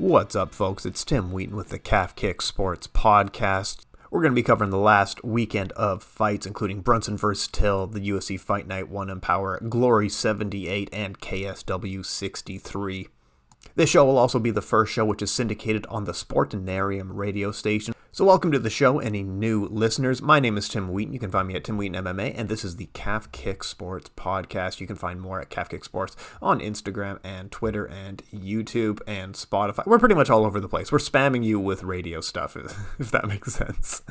What's up, folks? It's Tim Wheaton with the Calf Kick Sports Podcast. We're going to be covering the last weekend of fights, including Brunson vs. Till, the UFC Fight Night 1 Empower, Glory 78, and KSW 63. This show will also be the first show which is syndicated on the Sportinarium radio station. So welcome to the show, any new listeners. My name is Tim Wheaton. You can find me at Tim Wheaton MMA, and this is the Calf Kick Sports Podcast. You can find more at Calf Kick Sports on Instagram and Twitter and YouTube and Spotify. We're pretty much all over the place. We're spamming you with radio stuff, if that makes sense.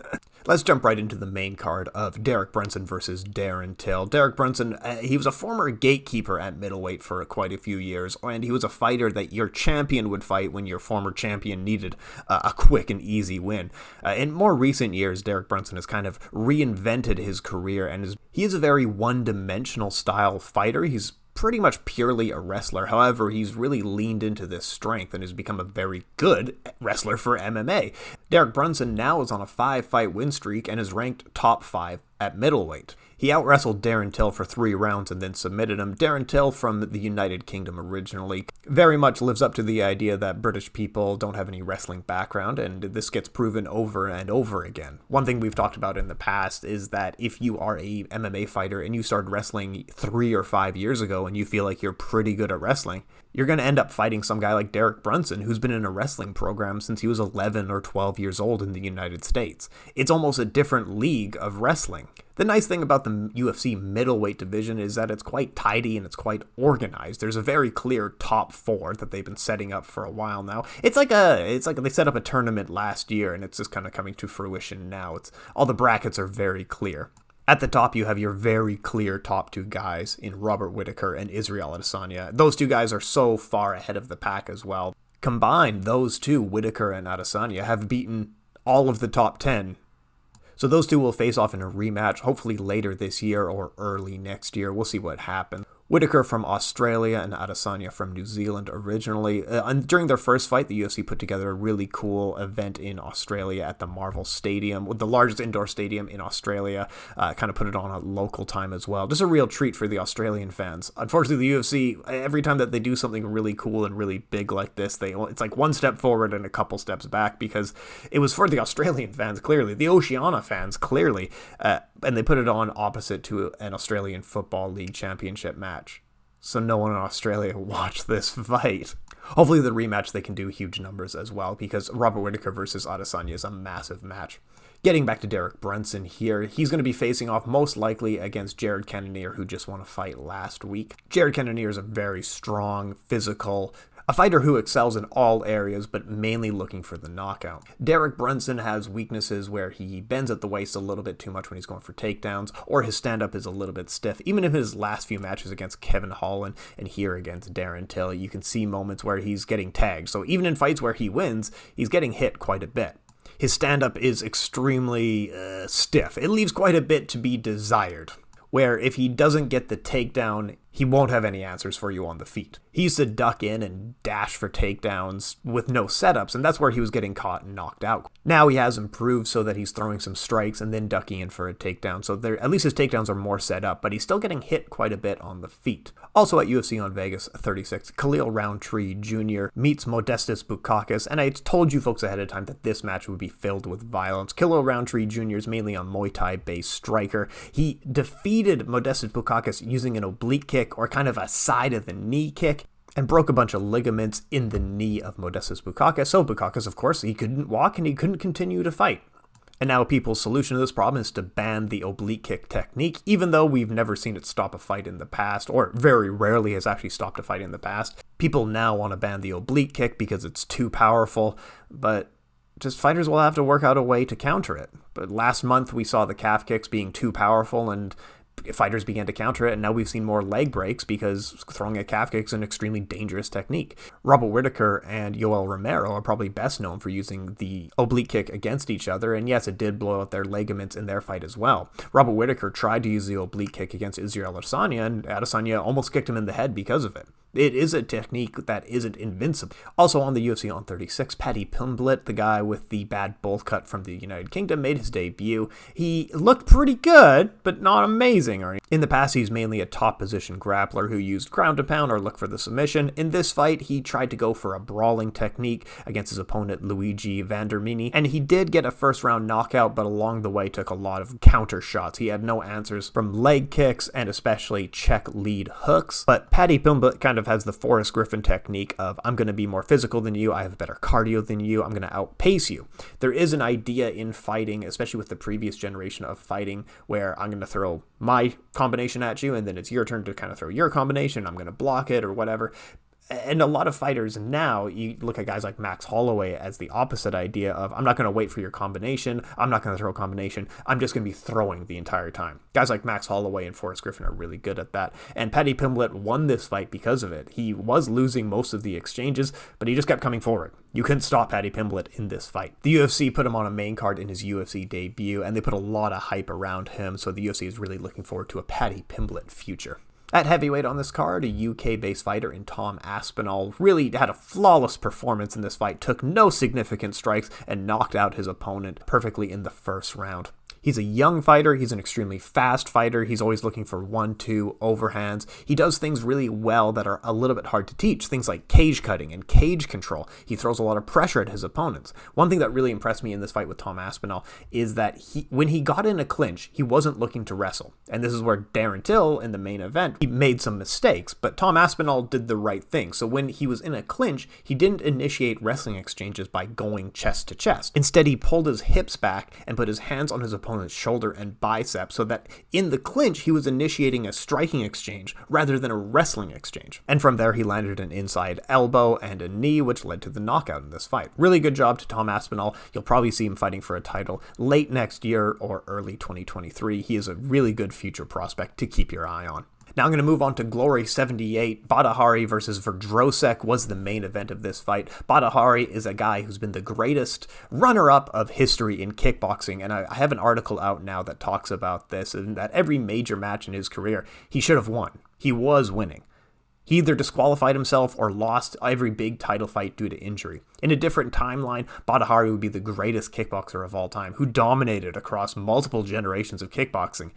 Let's jump right into the main card of Derrick Brunson versus Darren Till. Derrick Brunson, he was a former gatekeeper at middleweight for quite a few years, and he was a fighter that your champion would fight when your former champion needed a quick and easy win. In more recent years, Derrick Brunson has kind of reinvented his career, and he is a very one-dimensional style fighter. He's pretty much purely a wrestler. However, he's really leaned into this strength and has become a very good wrestler for MMA. Derrick Brunson now is on a 5-fight win streak and is ranked top 5 at middleweight. He out-wrestled Darren Till for 3 rounds and then submitted him. Darren Till, from the United Kingdom originally, very much lives up to the idea that British people don't have any wrestling background, and this gets proven over and over again. One thing we've talked about in the past is that if you are a MMA fighter and you started wrestling 3 or 5 years ago and you feel like you're pretty good at wrestling, you're going to end up fighting some guy like Derrick Brunson, who's been in a wrestling program since he was 11 or 12 years old in the United States. It's almost a different league of wrestling. The nice thing about the UFC middleweight division is that it's quite tidy and it's quite organized. There's a very clear top 4 that they've been setting up for a while now. It's like they set up a tournament last year and it's just kind of coming to fruition now. All the brackets are very clear. At the top, you have your very clear top 2 guys in Robert Whittaker and Israel Adesanya. Those 2 guys are so far ahead of the pack as well. Combined, those 2, Whittaker and Adesanya, have beaten all of the top 10. So those 2 will face off in a rematch, hopefully later this year or early next year. We'll see what happens. Whittaker from Australia and Adesanya from New Zealand originally. And during their first fight, the UFC put together a really cool event in Australia at the Marvel Stadium, with the largest indoor stadium in Australia. Kind of put it on a local time as well. Just a real treat for the Australian fans. Unfortunately, the UFC, every time that they do something really cool and really big like this, it's like one step forward and a couple steps back, because it was for the Australian fans, clearly. The Oceania fans, clearly. And they put it on opposite to an Australian Football League Championship match. So no one in Australia watched this fight. Hopefully the rematch, they can do huge numbers as well, because Robert Whittaker versus Adesanya is a massive match. Getting back to Derrick Brunson here, he's going to be facing off most likely against Jared Cannonier, who just won a fight last week. Jared Cannonier is a very strong, physical, a fighter who excels in all areas, but mainly looking for the knockout. Derrick Brunson has weaknesses where he bends at the waist a little bit too much when he's going for takedowns, or his stand-up is a little bit stiff. Even in his last few matches against Kevin Holland and here against Darren Till, you can see moments where he's getting tagged. So even in fights where he wins, he's getting hit quite a bit. His stand-up is extremely stiff. It leaves quite a bit to be desired, where if he doesn't get the takedown, he won't have any answers for you on the feet. He used to duck in and dash for takedowns with no setups, and that's where he was getting caught and knocked out. Now he has improved so that he's throwing some strikes and then ducking in for a takedown, so at least his takedowns are more set up, but he's still getting hit quite a bit on the feet. Also at UFC on Vegas 36, Khalil Rountree Jr. meets Modestas Bukauskas, and I told you folks ahead of time that this match would be filled with violence. Khalil Rountree Jr. is mainly a Muay Thai-based striker. He defeated Modestas Bukauskas using an oblique kick, or kind of a side of the knee kick, and broke a bunch of ligaments in the knee of Modestas Bukauskas. So Bukauskas, of course, he couldn't walk and he couldn't continue to fight. And now people's solution to this problem is to ban the oblique kick technique, even though we've never seen it stop a fight in the past, or very rarely has actually stopped a fight in the past. People now want to ban the oblique kick because it's too powerful, but just fighters will have to work out a way to counter it. But last month we saw the calf kicks being too powerful, and fighters began to counter it, and now we've seen more leg breaks because throwing a calf kick is an extremely dangerous technique. Robert Whittaker and Yoel Romero are probably best known for using the oblique kick against each other, and yes, it did blow out their ligaments in their fight as well. Robert Whittaker tried to use the oblique kick against Israel Adesanya, and Adesanya almost kicked him in the head because of it. It is a technique that isn't invincible. Also on the UFC on 36, Paddy Pimblett, the guy with the bad bowl cut from the United Kingdom, made his debut. He looked pretty good, but not amazing. In the past, he's mainly a top position grappler who used ground to pound or look for the submission. In this fight, he tried to go for a brawling technique against his opponent Luigi Vandermini, and he did get a first round knockout, but along the way took a lot of counter shots. He had no answers from leg kicks and especially check lead hooks. But Paddy Pimblett kind of has the Forrest Griffin technique of, I'm going to be more physical than you, I have better cardio than you, I'm going to outpace you. There is an idea in fighting, especially with the previous generation of fighting, where I'm going to throw my combination at you and then it's your turn to kind of throw your combination, I'm going to block it or whatever. And a lot of fighters now, you look at guys like Max Holloway as the opposite idea of, I'm not going to wait for your combination, I'm not going to throw a combination, I'm just going to be throwing the entire time. Guys like Max Holloway and Forrest Griffin are really good at that. And Paddy Pimblett won this fight because of it. He was losing most of the exchanges, but he just kept coming forward. You couldn't stop Paddy Pimblett in this fight. The UFC put him on a main card in his UFC debut, and they put a lot of hype around him, so the UFC is really looking forward to a Paddy Pimblett future. At heavyweight on this card, a UK-based fighter in Tom Aspinall really had a flawless performance in this fight, took no significant strikes, and knocked out his opponent perfectly in the first round. He's a young fighter, he's an extremely fast fighter, he's always looking for 1-2 overhands. He does things really well that are a little bit hard to teach, things like cage cutting and cage control. He throws a lot of pressure at his opponents. One thing that really impressed me in this fight with Tom Aspinall is that when he got in a clinch, he wasn't looking to wrestle. And this is where Darren Till, in the main event, he made some mistakes, but Tom Aspinall did the right thing. So when he was in a clinch, he didn't initiate wrestling exchanges by going chest to chest. Instead, he pulled his hips back and put his hands on his opponent's shoulder and bicep, so that in the clinch he was initiating a striking exchange rather than a wrestling exchange. And from there he landed an inside elbow and a knee, which led to the knockout in this fight. Really good job to Tom Aspinall. You'll probably see him fighting for a title late next year or early 2023. He is a really good future prospect to keep your eye on. Now I'm going to move on to Glory 78. Badahari versus Verdrosek was the main event of this fight. Badahari is a guy who's been the greatest runner-up of history in kickboxing, and I have an article out now that talks about this, and that every major match in his career, he should have won. He was winning. He either disqualified himself or lost every big title fight due to injury. In a different timeline, Badahari would be the greatest kickboxer of all time, who dominated across multiple generations of kickboxing.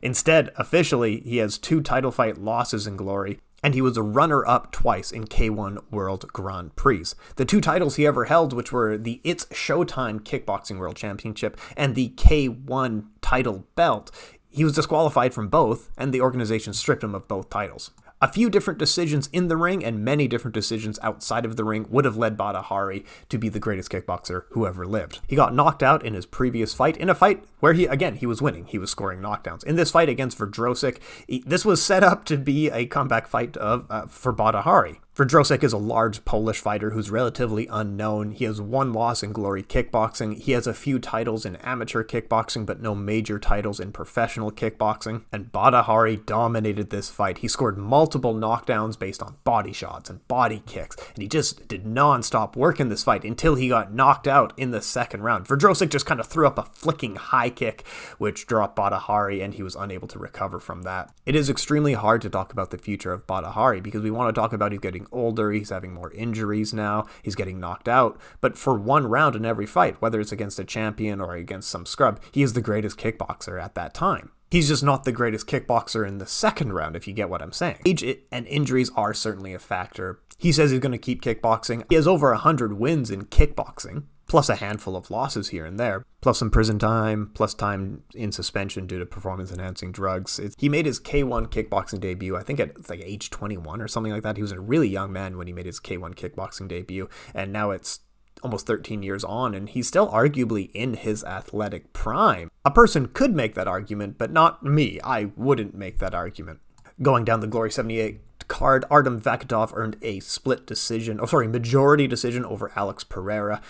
Instead, officially, he has 2 title fight losses in Glory, and he was a runner-up twice in K1 World Grand Prix. The 2 titles he ever held, which were the It's Showtime Kickboxing World Championship and the K1 title belt, he was disqualified from both, and the organization stripped him of both titles. A few different decisions in the ring and many different decisions outside of the ring would have led Badahari to be the greatest kickboxer who ever lived. He got knocked out in his previous fight, in a fight where he was winning. He was scoring knockdowns. In this fight against Verdrosek, this was set up to be a comeback fight for Badahari. Verdrosek is a large Polish fighter who's relatively unknown. He has 1 loss in Glory Kickboxing. He has a few titles in amateur kickboxing, but no major titles in professional kickboxing. And Badahari dominated this fight. He scored multiple knockdowns based on body shots and body kicks, and he just did non-stop work in this fight until he got knocked out in the second round. Verdrosek just kind of threw up a flicking high kick, which dropped Badahari, and he was unable to recover from that. It is extremely hard to talk about the future of Badahari because we want to talk about he's getting older, he's having more injuries now, he's getting knocked out, but for 1 round in every fight, whether it's against a champion or against some scrub, he is the greatest kickboxer at that time. He's just not the greatest kickboxer in the second round, if you get what I'm saying. Age and injuries are certainly a factor. He says he's going to keep kickboxing. He has over 100 wins in kickboxing, plus a handful of losses here and there, plus some prison time, plus time in suspension due to performance-enhancing drugs. He made his K1 kickboxing debut, I think at like age 21 or something like that. He was a really young man when he made his K1 kickboxing debut, and now it's almost 13 years on, and he's still arguably in his athletic prime. A person could make that argument, but not me. I wouldn't make that argument. Going down the Glory 78 card, Artem Vakhitov earned a majority decision over Alex Pereira.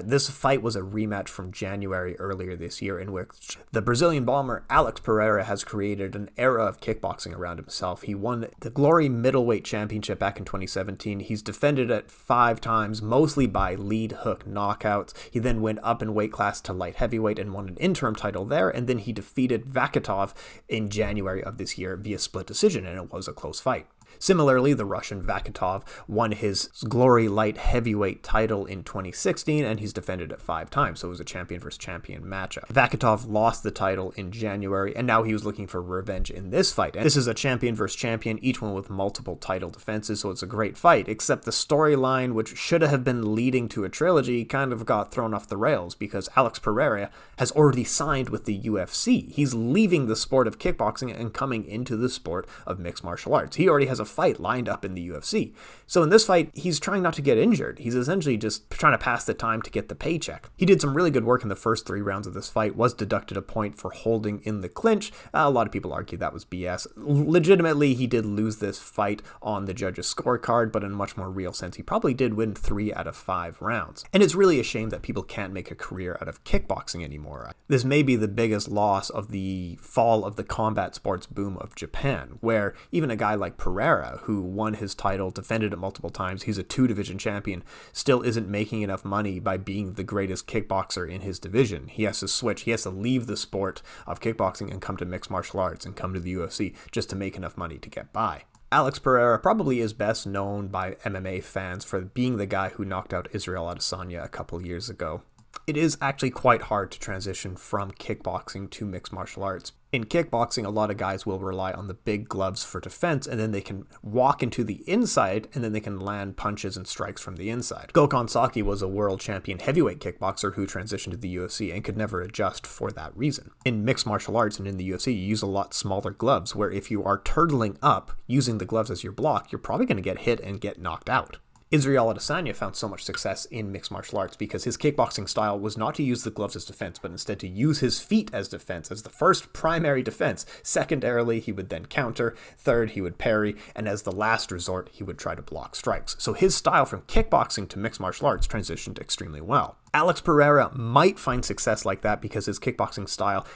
This fight was a rematch from January earlier this year, in which the Brazilian bomber Alex Pereira has created an era of kickboxing around himself. He won the Glory Middleweight Championship back in 2017. He's defended it 5 times, mostly by lead hook knockouts. He then went up in weight class to light heavyweight and won an interim title there, and then he defeated Vakhitov in January of this year via split decision, and it was a close fight. Similarly, the Russian Vakhitov won his Glory Light Heavyweight title in 2016, and he's defended it 5 times, so it was a champion versus champion matchup. Vakhitov lost the title in January, and now he was looking for revenge in this fight. And this is a champion versus champion, each one with multiple title defenses, so it's a great fight, except the storyline, which should have been leading to a trilogy, kind of got thrown off the rails because Alex Pereira has already signed with the UFC. He's leaving the sport of kickboxing and coming into the sport of mixed martial arts. He already has a fight lined up in the UFC. So in this fight, he's trying not to get injured. He's essentially just trying to pass the time to get the paycheck. He did some really good work in the first 3 rounds of this fight, was deducted a point for holding in the clinch. A lot of people argue that was BS. Legitimately, he did lose this fight on the judges' scorecard, but in a much more real sense, he probably did win 3 out of 5 rounds. And it's really a shame that people can't make a career out of kickboxing anymore. This may be the biggest loss of the fall of the combat sports boom of Japan, where even a guy like Pereira, who won his title, defended it multiple times, he's a 2-division champion, still isn't making enough money by being the greatest kickboxer in his division. He has to switch. He has to leave the sport of kickboxing and come to mixed martial arts and come to the UFC just to make enough money to get by. Alex Pereira probably is best known by MMA fans for being the guy who knocked out Israel Adesanya a couple years ago. It is actually quite hard to transition from kickboxing to mixed martial arts. In kickboxing, a lot of guys will rely on the big gloves for defense, and then they can walk into the inside, and then they can land punches and strikes from the inside. Gokhan Saki was a world champion heavyweight kickboxer who transitioned to the UFC and could never adjust for that reason. In mixed martial arts and in the UFC, you use a lot smaller gloves, where if you are turtling up using the gloves as your block, you're probably going to get hit and get knocked out. Israel Adesanya found so much success in mixed martial arts because his kickboxing style was not to use the gloves as defense, but instead to use his feet as defense, as the first primary defense. Secondarily, he would then counter. Third, he would parry. And as the last resort, he would try to block strikes. So his style from kickboxing to mixed martial arts transitioned extremely well. Alex Pereira might find success like that because his kickboxing style,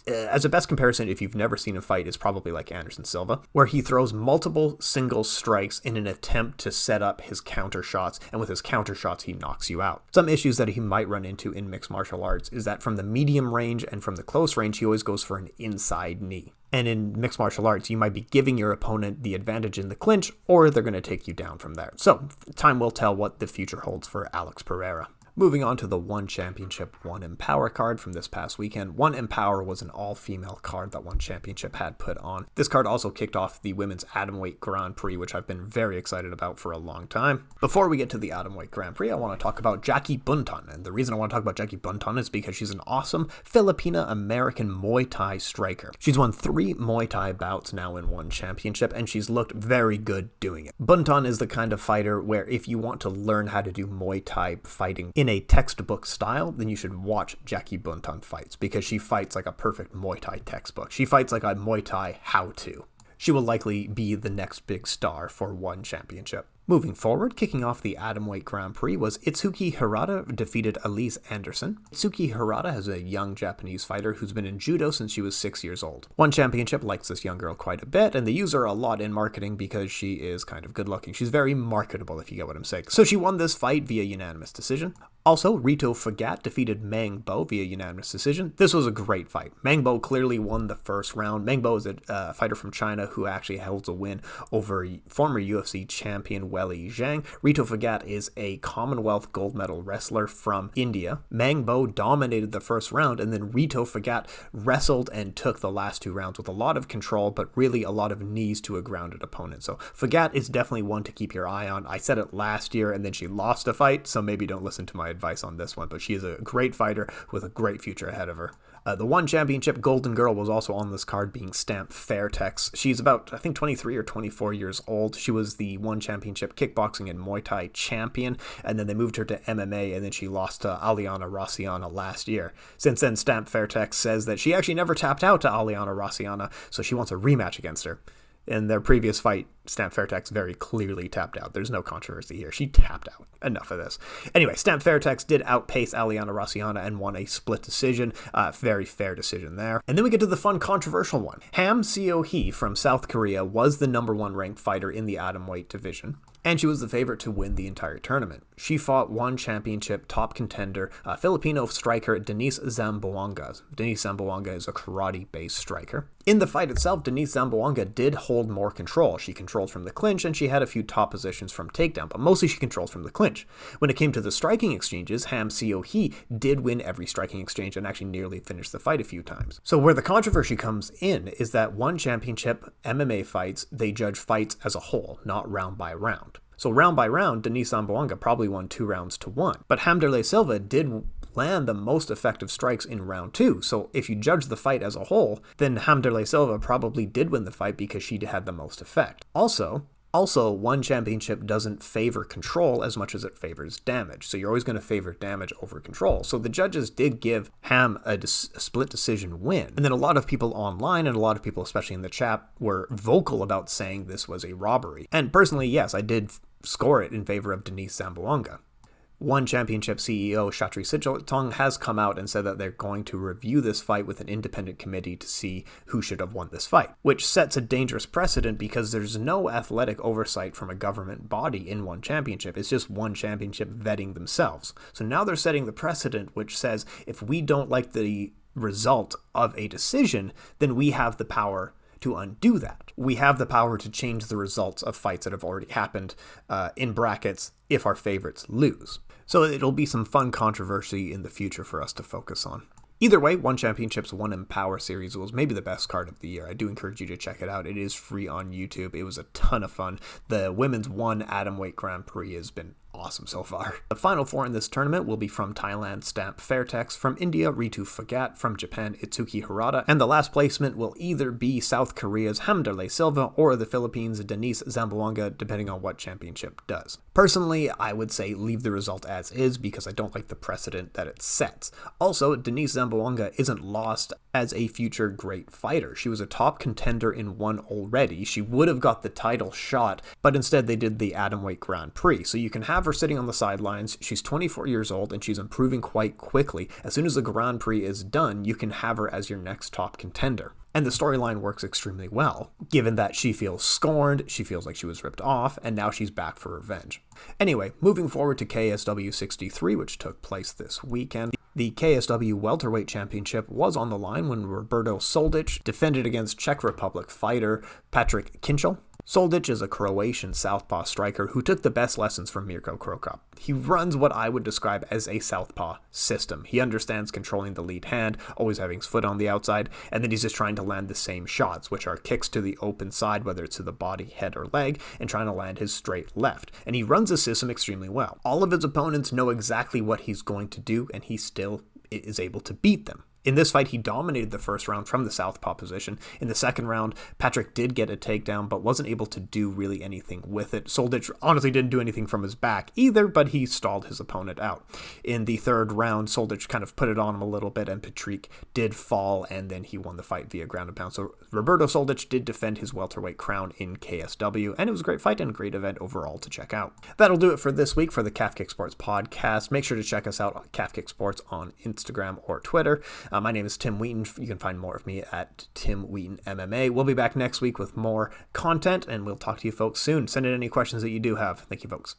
as a best comparison, if you've never seen him fight, is probably like Anderson Silva, where he throws multiple single strikes in an attempt to set up his counter shots, and with his counter shots, he knocks you out. Some issues that he might run into in mixed martial arts is that from the medium range and from the close range, he always goes for an inside knee. And in mixed martial arts, you might be giving your opponent the advantage in the clinch, or they're going to take you down from there. So time will tell what the future holds for Alex Pereira. Moving on to the One Championship, One Empower card from this past weekend. One Empower was an all-female card that One Championship had put on. This card also kicked off the Women's Atomweight Grand Prix, which I've been very excited about for a long time. Before we get to the Atomweight Grand Prix, I want to talk about Jackie Buntan. And the reason I want to talk about Jackie Buntan is because she's an awesome Filipina-American Muay Thai striker. She's won 3 Muay Thai bouts now in One Championship, and she's looked very good doing it. Buntan is the kind of fighter where if you want to learn how to do Muay Thai fighting in a textbook style, then you should watch Jackie Buntan fights, because she fights like a perfect Muay Thai textbook. She fights like a Muay Thai how-to. She will likely be the next big star for One Championship. Moving forward, kicking off the Atomweight Grand Prix was Itsuki Hirata defeated Elise Anderson. Itsuki Hirata is a young Japanese fighter who's been in judo since she was 6 years old. One Championship likes this young girl quite a bit, and they use her a lot in marketing because she is kind of good looking. She's very marketable, if you get what I'm saying. So she won this fight via unanimous decision. Also, Ritu Phogat defeated Mang Bo via unanimous decision. This was a great fight. Mang Bo clearly won the first round. Mang Bo is a fighter from China who actually holds a win over former UFC champion Weili Zhang. Ritu Phogat is a Commonwealth gold medal wrestler from India. Mang Bo dominated the first round, and then Ritu Phogat wrestled and took the last 2 rounds with a lot of control, but really a lot of knees to a grounded opponent. So Phogat is definitely one to keep your eye on. I said it last year, and then she lost a fight, so maybe don't listen to my advice on this one, but she is a great fighter with a great future ahead of her. The One Championship Golden Girl was also on this card, being stamped Fairtex. She's about, I think, 23 or 24 years old. She was the One Championship Kickboxing and Muay Thai champion, and then they moved her to MMA, and then she lost to Aliana Rossiana last year. Since then, Stamp Fairtex says that she actually never tapped out to Aliana Rossiana, so she wants a rematch against her. In their previous fight, Stamp Fairtex very clearly tapped out. There's no controversy here. She tapped out. Enough of this. Anyway, Stamp Fairtex did outpace Aliana Rossiana and won a split decision. Very fair decision there. And then we get to the fun, controversial one. Seo Hee from South Korea was the #1 ranked fighter in the atomweight division, and she was the favorite to win the entire tournament. She fought One Championship top contender, Filipino striker Denice Zamboanga. Denice Zamboanga is a karate-based striker. In the fight itself, Denice Zamboanga did hold more control. She controlled controlled from the clinch, and she had a few top positions from takedown, but mostly she controlled from the clinch. When it came to the striking exchanges, Seo Hee did win every striking exchange and actually nearly finished the fight a few times. So where the controversy comes in is that one championship MMA fights, they judge fights as a whole, not round by round. So round by round, Denice Zamboanga probably won 2 rounds to 1. But Hamderlei Silva did land the most effective strikes in round 2. So if you judge the fight as a whole, then Hamderlei Silva probably did win the fight because she had the most effect. Also, one championship doesn't favor control as much as it favors damage. So you're always going to favor damage over control. So the judges did give Ham a split decision win. And then a lot of people online and a lot of people, especially in the chat, were vocal about saying this was a robbery. And personally, yes, I did score it in favor of Denice Zamboanga. One championship CEO, Chatri Sichotong, has come out and said that they're going to review this fight with an independent committee to see who should have won this fight, which sets a dangerous precedent because there's no athletic oversight from a government body in one championship. It's just one championship vetting themselves. So now they're setting the precedent which says if we don't like the result of a decision, then we have the power to undo that. We have the power to change the results of fights that have already happened, in brackets, if our favorites lose. So it'll be some fun controversy in the future for us to focus on. Either way, One Championship's One Empower series was maybe the best card of the year. I do encourage you to check it out. It is free on YouTube. It was a ton of fun. The women's one atomweight Grand Prix has been awesome so far. The final 4 in this tournament will be from Thailand, Stamp Fairtex, from India, Ritu Phogat, from Japan, Itsuki Hirata, and the last placement will either be South Korea's Hamderlei Silva or the Philippines' Denice Zamboanga, depending on what championship does. Personally, I would say leave the result as is because I don't like the precedent that it sets. Also, Denice Zamboanga isn't lost as a future great fighter. She was a top contender in one already. She would have got the title shot, but instead they did the atomweight Grand Prix. So you can have her sitting on the sidelines. She's 24 years old and she's improving quite quickly. As soon as the Grand Prix is done, you can have her as your next top contender. And the storyline works extremely well, given that she feels scorned, she feels like she was ripped off, and now she's back for revenge. Anyway, moving forward to KSW 63, which took place this weekend. The KSW Welterweight Championship was on the line when Roberto Soldić defended against Czech Republic fighter Patrik Kincl. Soldić is a Croatian southpaw striker who took the best lessons from Mirko Krokop. He runs what I would describe as a southpaw system. He understands controlling the lead hand, always having his foot on the outside, and then he's just trying to land the same shots, which are kicks to the open side, whether it's to the body, head, or leg, and trying to land his straight left. And he runs the system extremely well. All of his opponents know exactly what he's going to do, and he still is able to beat them. In this fight, he dominated the first round from the southpaw position. In the second round, Patrik did get a takedown, but wasn't able to do really anything with it. Soldić honestly didn't do anything from his back either, but he stalled his opponent out. In the third round, Soldić kind of put it on him a little bit, and Patrik did fall, and then he won the fight via ground and pound. So Roberto Soldić did defend his welterweight crown in KSW, and it was a great fight and a great event overall to check out. That'll do it for this week for the Calf Kick Sports podcast. Make sure to check us out on Calf Kick Sports on Instagram or Twitter. My name is Tim Wheaton. You can find more of me at Tim Wheaton MMA. We'll be back next week with more content, and we'll talk to you folks soon. Send in any questions that you do have. Thank you, folks.